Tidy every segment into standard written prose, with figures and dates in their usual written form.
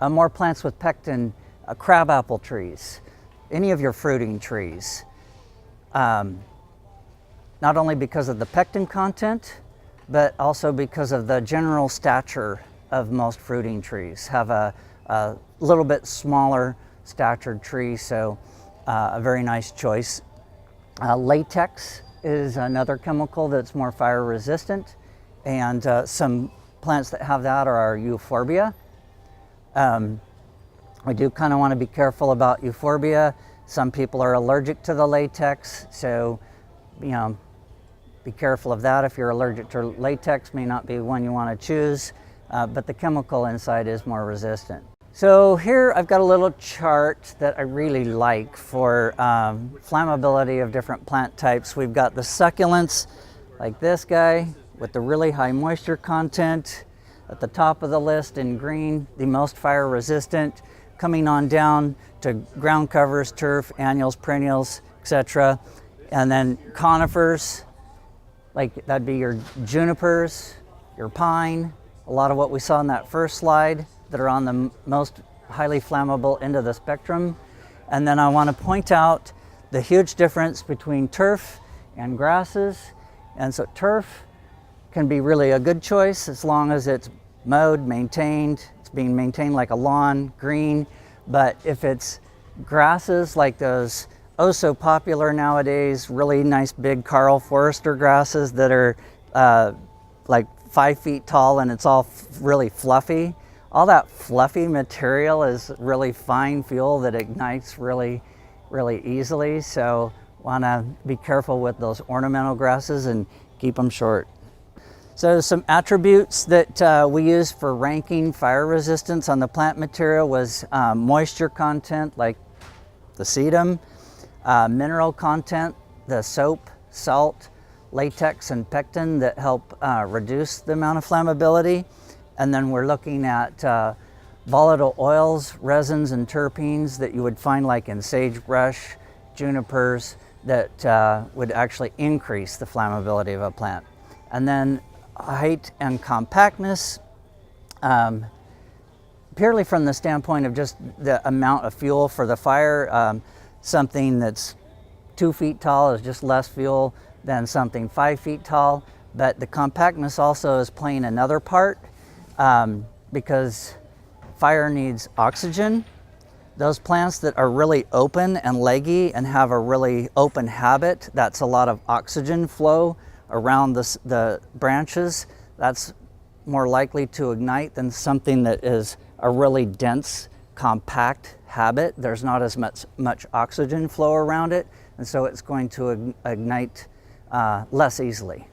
more plants with pectin, crabapple trees, any of your fruiting trees. Not only because of the pectin content, but also because of the general stature of most fruiting trees. Have a little bit smaller statured tree, so a very nice choice. Latex is another chemical that's more fire resistant, and some plants that have that are our euphorbia. We do kind of want to be careful about euphorbia. Some people are allergic to the latex, so be careful of that. If you're allergic to latex, may not be one you want to choose, but the chemical inside is more resistant. So here I've got a little chart that I really like for flammability of different plant types. We've got the succulents, like this guy, with the really high moisture content. At the top of the list in green, the most fire resistant, coming on down to ground covers, turf, annuals, perennials, etc. And then conifers, like that'd be your junipers, your pine, a lot of what we saw in that first slide that are on the most highly flammable end of the spectrum. And then I want to point out the huge difference between turf and grasses. And so turf can be really a good choice as long as it's mowed, maintained, it's being maintained like a lawn, green. But if it's grasses like those oh so popular nowadays, really nice big Carl Forester grasses that are like 5 feet tall and it's all really fluffy, all that fluffy material is really fine fuel that ignites really easily. So want to be careful with those ornamental grasses and keep them short. So some attributes that we use for ranking fire resistance on the plant material was moisture content, like the sedum, mineral content, the soap, salt, latex, and pectin that help reduce the amount of flammability. And then we're looking at volatile oils, resins, and terpenes that you would find like in sagebrush, junipers, that would actually increase the flammability of a plant. And then height and compactness, purely from the standpoint of just the amount of fuel for the fire. Something that's 2 feet tall is just less fuel than something 5 feet tall, but the compactness also is playing another part because fire needs oxygen. Those plants that are really open and leggy and have a really open habit, that's a lot of oxygen flow around the branches. That's more likely to ignite than something that is a really dense, compact habit. There's not as much oxygen flow around it, and so it's going to ignite less easily.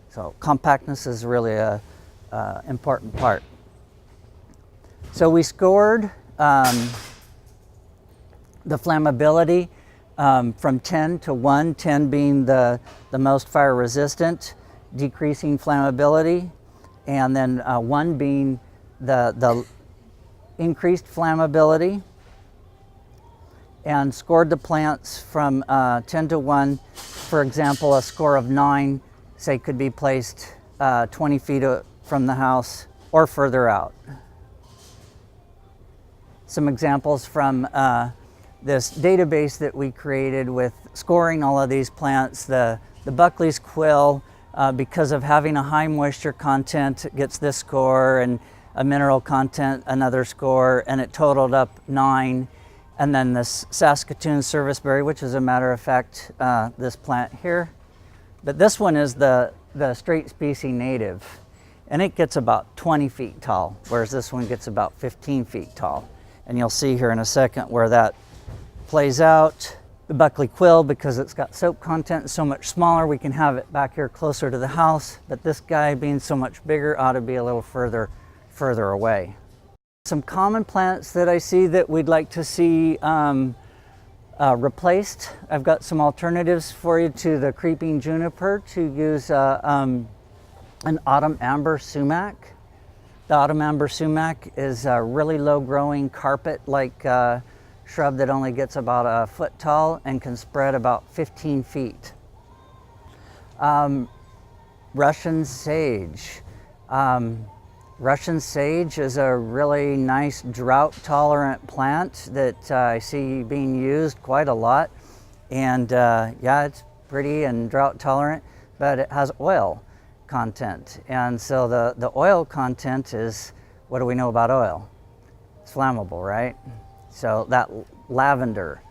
So compactness is really a important part. So we scored the flammability from 10 to 1, 10 being the most fire resistant, decreasing flammability, and then 1 being the increased flammability, and scored the plants from 10 to 1. For example, a score of 9, say, could be placed 20 feet from the house or further out. Some examples from this database that we created with scoring all of these plants. The Buckley's quill, because of having a high moisture content, gets this score, and a mineral content another score, and it totaled up 9. And then this Saskatoon serviceberry, which is a matter of fact this plant here, but this one is the straight species native, and it gets about 20 feet tall, whereas this one gets about 15 feet tall. And you'll see here in a second where that plays out. The Buckley quill, because it's got soap content, is so much smaller, we can have it back here closer to the house, but this guy being so much bigger ought to be a little further away. Some common plants that I see that we'd like to see replaced. I've got some alternatives for you to the creeping juniper, to use an autumn amber sumac. The autumn amber sumac is a really low growing carpet-like shrub that only gets about a foot tall and can spread about 15 feet. Russian sage. Russian sage is a really nice drought-tolerant plant that I see being used quite a lot. And yeah, it's pretty and drought-tolerant, but it has oil content. And so the oil content is, what do we know about oil? It's flammable, right? So that lavender,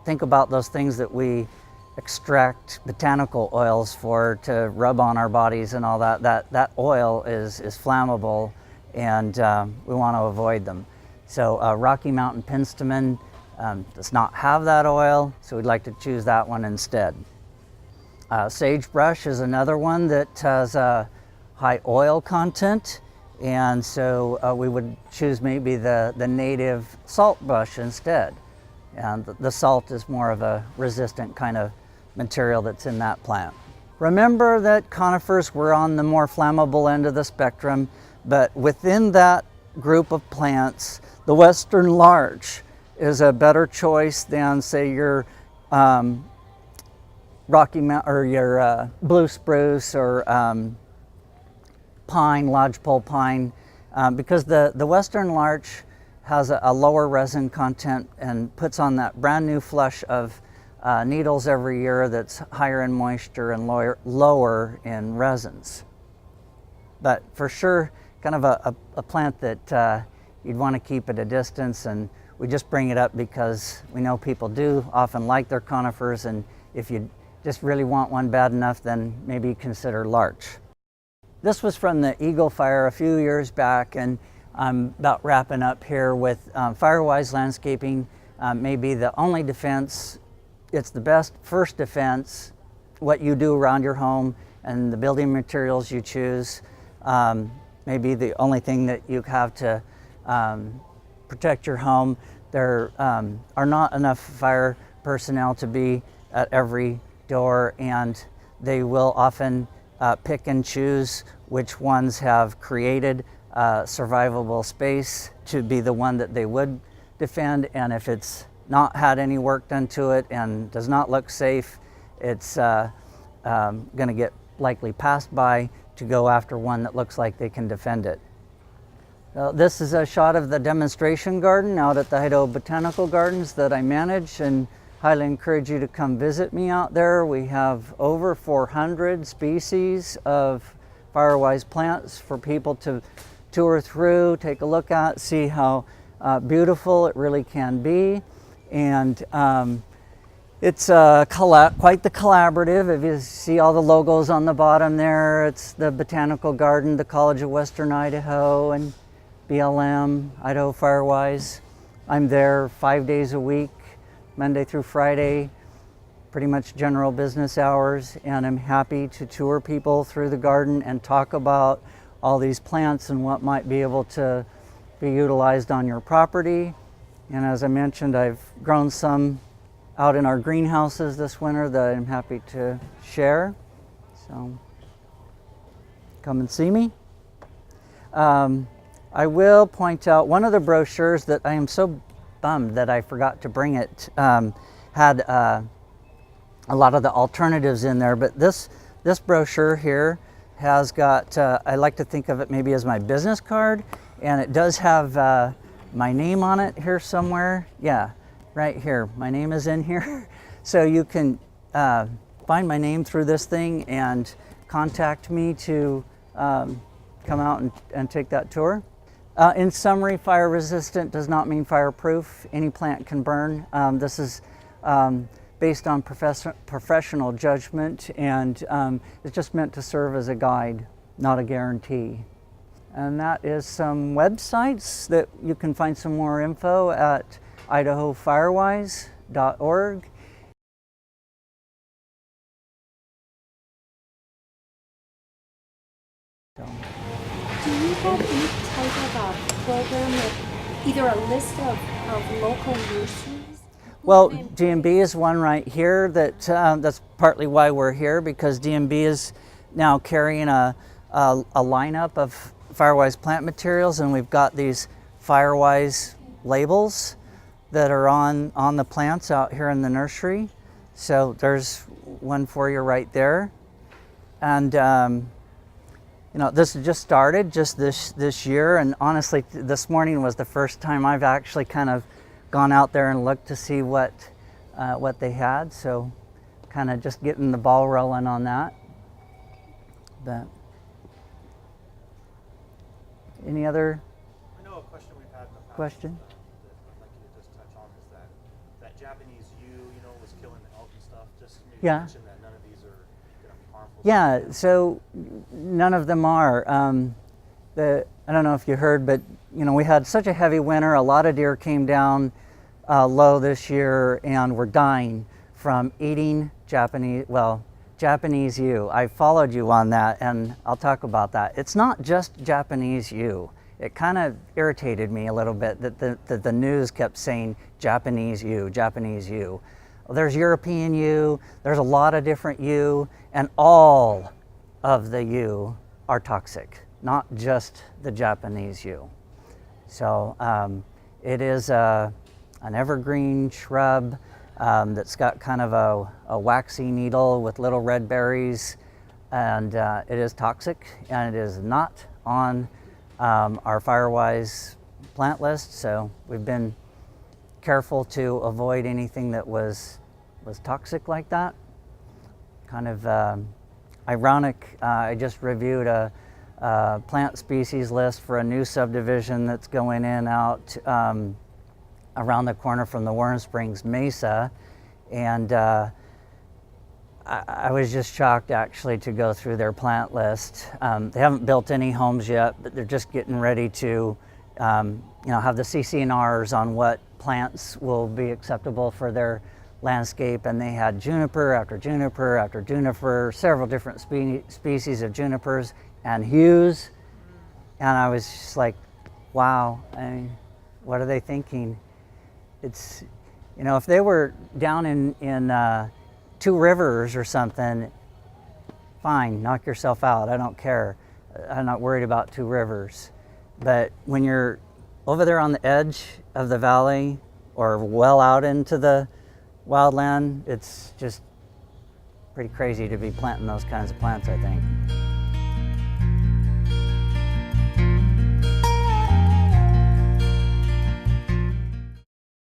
think about those things that we extract botanical oils for to rub on our bodies and all that. That oil is flammable, and we want to avoid them. So Rocky Mountain penstemon does not have that oil, so we'd like to choose that one instead. Sagebrush is another one that has a high oil content, and so we would choose maybe the native saltbush instead. And the salt is more of a resistant kind of material that's in that plant. Remember that conifers were on the more flammable end of the spectrum, but within that group of plants, the western larch is a better choice than, say, your Rocky Mountain or your blue spruce or pine, lodgepole pine, because the western larch has a lower resin content and puts on that brand new flush of needles every year that's higher in moisture and lower in resins. But for sure, kind of a plant that you'd want to keep at a distance, and we just bring it up because we know people do often like their conifers, and if you just really want one bad enough, then maybe consider larch. This was from the Eagle Fire a few years back, and I'm about wrapping up here with Firewise landscaping may be the only defense. It's the best first defense, what you do around your home and the building materials you choose may be the only thing that you have to protect your home. There are not enough fire personnel to be at every door, and they will often pick and choose which ones have created survivable space to be the one that they would defend, and if it's not had any work done to it and does not look safe, it's going to get likely passed by to go after one that looks like they can defend it. This is a shot of the demonstration garden out at the Idaho Botanical Gardens that I manage, and highly encourage you to come visit me out there. We have over 400 species of Firewise plants for people to tour through, take a look at, see how beautiful it really can be. And it's quite the collaborative. If you see all the logos on the bottom there, it's the Botanical Garden, the College of Western Idaho, and BLM, Idaho Firewise. I'm there 5 days a week, Monday through Friday, pretty much general business hours, and I'm happy to tour people through the garden and talk about all these plants and what might be able to be utilized on your property. And as I mentioned, I've grown some out in our greenhouses this winter that I'm happy to share. So come and see me. I will point out one of the brochures that I am so bummed that I forgot to bring it, had a lot of the alternatives in there, but this brochure here has got, I like to think of it maybe as my business card, and it does have my name on it here somewhere. Yeah, right here. My name is in here. So you can find my name through this thing and contact me to come out and take that tour. In summary, fire resistant does not mean fireproof. Any plant can burn. This is based on professional judgment, and it's just meant to serve as a guide, not a guarantee. And that is some websites that you can find some more info at idahofirewise.org. Do you have any type of a program, with either a list of local nurseries? Well, DMB is one right here that that's partly why we're here, because DMB is now carrying a lineup of Firewise plant materials, and we've got these Firewise labels that are on the plants out here in the nursery. So there's one for you right there. And This has just started just this year, and honestly, this morning was the first time I've actually kind of gone out there and looked to see what they had. So, kind of just getting the ball rolling on that. But any other? I know a question we've had in the past. Question? That I'd like you to just touch on is that Japanese yew, was killing the elk and stuff. Just maybe mention that none of these are going to be harmful. Yeah, so none of them are. I don't know if you heard, but we had such a heavy winter. A lot of deer came down low this year and were dying from eating Japanese yew. I followed you on that, and I'll talk about that. It's not just Japanese yew. It kind of irritated me a little bit that the news kept saying Japanese yew, Japanese yew. Well, there's European yew, there's a lot of different yew, and all of the yew are toxic, not just the Japanese yew. So it is an evergreen shrub that's got kind of a waxy needle with little red berries, and it is toxic, and it is not on our Firewise plant list, so we've been careful to avoid anything that was toxic like that. Kind of ironic, I just reviewed a plant species list for a new subdivision that's going in out around the corner from the Warm Springs Mesa, and I was just shocked actually to go through their plant list. They haven't built any homes yet, but they're just getting ready to have the CC&Rs on what plants will be acceptable for their landscape, and they had juniper after juniper after juniper, several different species of junipers and yews, and I was just like, wow, I mean, what are they thinking? It's, if they were down in Two Rivers or something, fine, knock yourself out, I don't care. I'm not worried about Two Rivers. But when you're over there on the edge of the valley or well out into the wildland, it's just pretty crazy to be planting those kinds of plants, I think.